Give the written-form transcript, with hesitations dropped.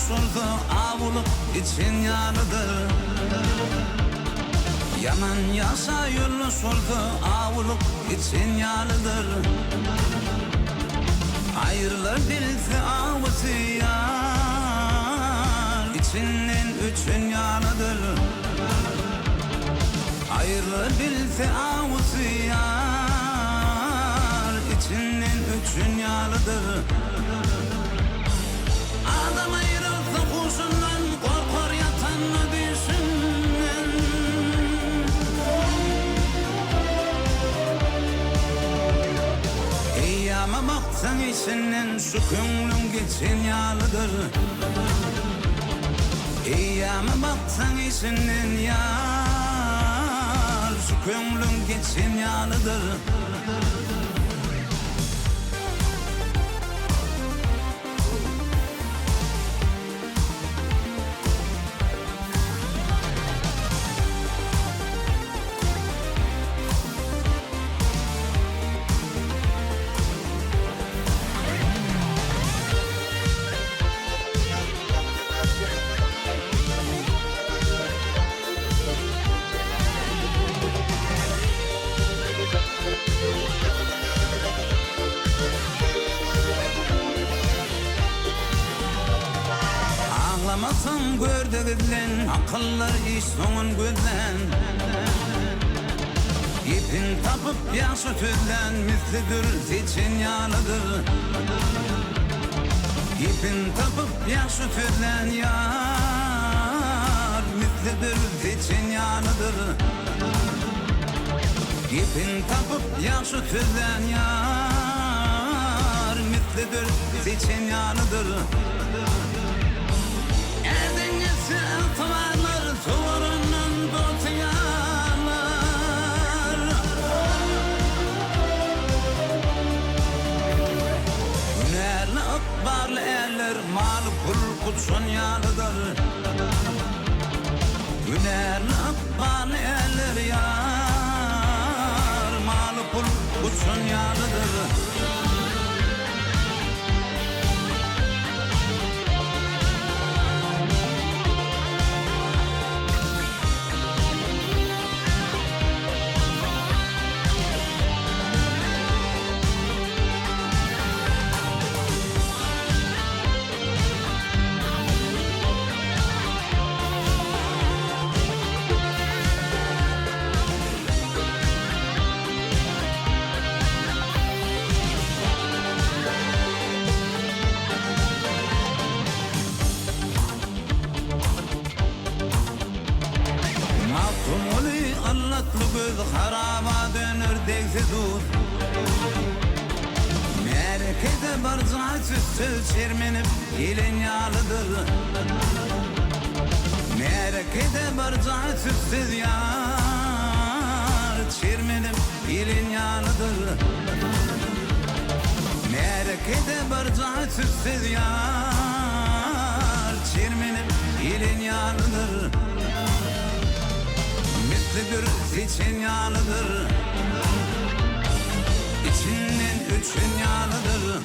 soldu avulup için yanıdır. Yaman yasa yolu soldu avulup için yanıdır. Ayrılır dilse avuzu yar, içinin üçün yanıdır. Ayrılır dilse avuzu yar, içinin üçün yanıdır. Adam ayrılsa kuşundan korkar yatanını düşünmen. Eyyama baksan içinden şu könlüm geçin yalıdır. Eyyama baksan içinden yar, şu könlüm geçin yalıdır. Ağlamasam gördü gözlen, akıllar iş sonun gözlen. İpin tapıp yaşı tüzlen, mislidir için yanıdır. İpin tapıp yaşı tüzlen yar, mislidir için yanıdır. İpin tapıp yaşı tüzlen yar, mislidir için yanıdır. Eltavarlar tuvarının dotiyanlar. Hünerli ıkbarlı eller malı pul kutsun yalıdır. Hünerli ıkbarlı eller yar, malı pul kutsun yalıdır. Anlatlı göz harama dönür dekse dur. Merkeze barca süssüz çirmenip gelin yalıdır. Merkeze barca süssüz yar, çirmenip gelin yalıdır. Merkeze barca süssüz yar, çirmenip gelin yalıdır. Mislidir için yanıdır. İçinin üçün yanıdır.